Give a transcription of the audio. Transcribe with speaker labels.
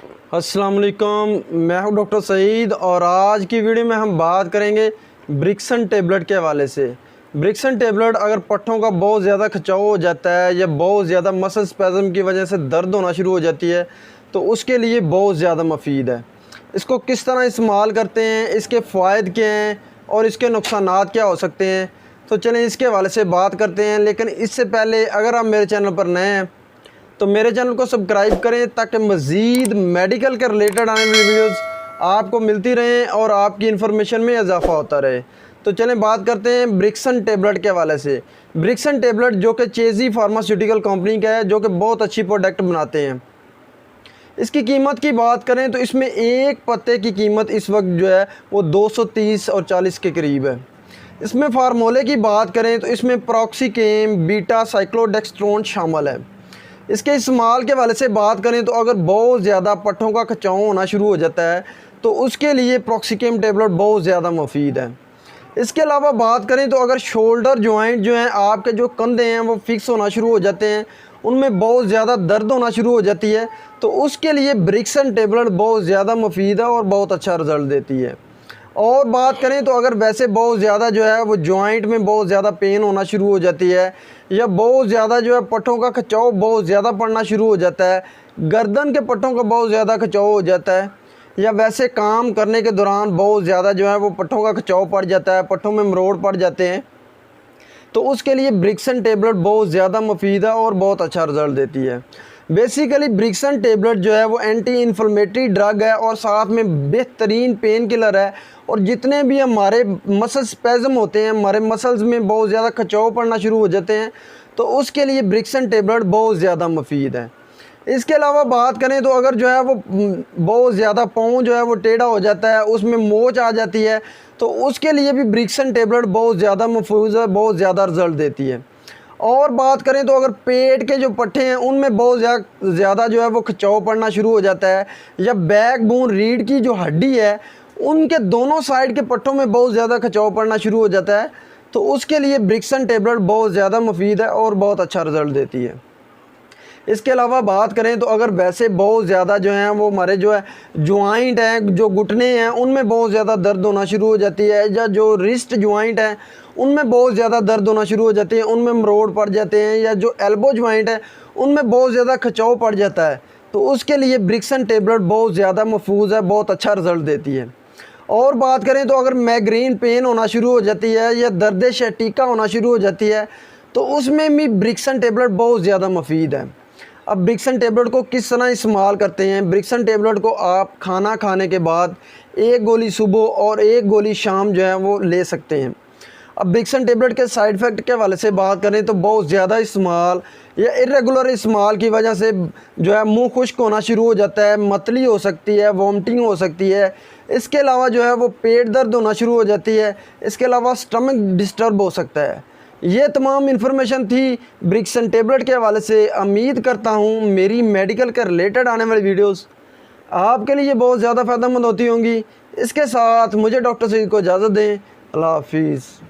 Speaker 1: अस्सलाम वालेकुम, मैं हूं डॉक्टर सईद और आज की वीडियो में हम बात करेंगे ब्रिक्सन टेबलेट के हवाले से। ब्रिक्सन टेबलेट अगर पट्ठों का बहुत ज़्यादा खिंचाव हो जाता है या बहुत ज़्यादा मसल स्पैज़म की वजह से दर्द होना शुरू हो जाती है तो उसके लिए बहुत ज़्यादा मुफीद है। इसको किस तरह इस्तेमाल करते हैं, इसके फ़ायदे क्या हैं और इसके नुकसानात क्या हो सकते हैं, तो चलें इसके हवाले से बात करते हैं। लेकिन इससे पहले अगर आप मेरे चैनल पर नए हैं तो मेरे चैनल को सब्सक्राइब करें ताकि मज़ीद मेडिकल के रिलेटेड आने वाली वीडियोस आपको मिलती रहें और आपकी इन्फॉर्मेशन में इजाफ़ा होता रहे। तो चलें बात करते हैं ब्रिक्सन टेबलेट के हवाले से। ब्रिक्सन टेबलेट जो कि चेज़ी फार्मास्यूटिकल कंपनी का है, जो कि बहुत अच्छी प्रोडक्ट बनाते हैं। इसकी कीमत की बात करें तो इसमें एक पत्ते की कीमत इस वक्त जो है वो 230 और 40 के करीब है। इसमें फार्मूले की बात करें तो इसमें प्रॉक्सिकेम, बीटा साइक्लोडेक्स्ट्रोन शामिल है। इसके इस्तेमाल के वाले से बात करें तो अगर बहुत ज़्यादा पट्ठों का खिंचाव होना शुरू हो जाता है तो उसके लिए प्रॉक्सिकेम टेबलेट बहुत ज़्यादा मुफीद है। इसके अलावा बात करें तो अगर शोल्डर जॉइंट जो हैं, आपके जो कंधे हैं वो फिक्स होना शुरू हो जाते हैं, उनमें बहुत ज़्यादा दर्द होना शुरू हो जाती है, तो उसके लिए ब्रिक्सन टेबलेट बहुत ज़्यादा मुफीद है और बहुत अच्छा रिज़ल्ट देती है। और बात करें तो अगर वैसे बहुत ज़्यादा जो है वो जॉइंट में बहुत ज़्यादा पेन होना शुरू हो जाती है या बहुत ज़्यादा जो है पट्ठों का खिंचाव बहुत ज़्यादा पड़ना शुरू हो जाता है, गर्दन के पट्ठों का बहुत ज़्यादा खिंचाव हो जाता है या वैसे काम करने के दौरान बहुत ज़्यादा जो है वो पट्ठों का खिंचाव पड़ जाता है, पट्ठों में मरोड़ पड़ जाते हैं, तो उसके लिए ब्रिक्सन टेबलेट बहुत ज़्यादा मुफीद है और बहुत अच्छा रिज़ल्ट देती है। बेसिकली ब्रिक्सन टेबलेट जो है वो एंटी इन्फ्लेमेटरी ड्रग है और साथ में बेहतरीन पेन किलर है। और जितने भी हमारे मसल स्पैज़म होते हैं, हमारे मसल्स में बहुत ज़्यादा खिंचाव पड़ना शुरू हो जाते हैं, तो उसके लिए ब्रिक्सन टेबलेट बहुत ज़्यादा मुफीद है। इसके अलावा बात करें तो अगर जो है वो बहुत ज़्यादा पाँव जो है वो टेढ़ा हो जाता है, उसमें मोच आ जाती है, तो उसके लिए भी ब्रिक्सन टेबलेट बहुत ज़्यादा मुफीद है, बहुत ज़्यादा रिज़ल्ट देती है। और बात करें तो अगर पेट के जो पट्टे हैं उनमें बहुत ज़्यादा जो है वो खिंचाव पड़ना शुरू हो जाता है या बैक बोन रीढ़ की जो हड्डी है उनके दोनों साइड के पट्टों में बहुत ज़्यादा खिंचाव पड़ना शुरू हो जाता है, तो उसके लिए ब्रिक्सन टेबलेट बहुत ज़्यादा मुफीद है और बहुत अच्छा रिज़ल्ट देती है। इसके अलावा बात करें तो अगर वैसे बहुत ज़्यादा जो हैं वो हमारे जो है जॉइंट हैं, जो घुटने हैं, उनमें बहुत ज़्यादा दर्द होना शुरू हो जाती है या जो रिस्ट जॉइंट है उनमें बहुत ज़्यादा दर्द होना शुरू हो जाती है, उनमें मरोड़ पड़ जाते हैं या जो एल्बो जॉइंट है उनमें बहुत ज़्यादा खिंचाव पड़ जाता है, तो उसके लिए ब्रिक्सन टेबलेट बहुत ज़्यादा महफूज है, बहुत अच्छा रिज़ल्ट देती है। और बात करें तो अगर माइग्रेन पेन होना शुरू हो जाती है या दर्द शैटिका होना शुरू हो जाती है तो उसमें भी ब्रिक्सन टेबलेट बहुत ज़्यादा मुफीद है। अब ब्रिक्सन टेबलेट को किस तरह इस्तेमाल करते हैं? ब्रिक्सन टेबलेट को आप खाना खाने के बाद एक गोली सुबह और एक गोली शाम जो है वो ले सकते हैं। अब ब्रिक्सन टेबलेट के साइड इफ़ेक्ट के हवाले से बात करें तो बहुत ज़्यादा इस्तेमाल या इरेगुलर इस्तेमाल की वजह से जो है मुंह खुश्क होना शुरू हो जाता है, मतली हो सकती है, वॉमिटिंग हो सकती है। इसके अलावा जो है वो पेट दर्द होना शुरू हो जाती है। इसके अलावा स्टमक डिस्टर्ब हो सकता है। ये तमाम इन्फॉर्मेशन थी ब्रिक्सन टेबलेट के हवाले से। उम्मीद करता हूँ मेरी मेडिकल के रिलेटेड आने वाली वीडियोस आपके लिए बहुत ज़्यादा फ़ायदेमंद होती होंगी। इसके साथ मुझे डॉक्टर सईद को इजाज़त दें। अल्लाह हाफिज़।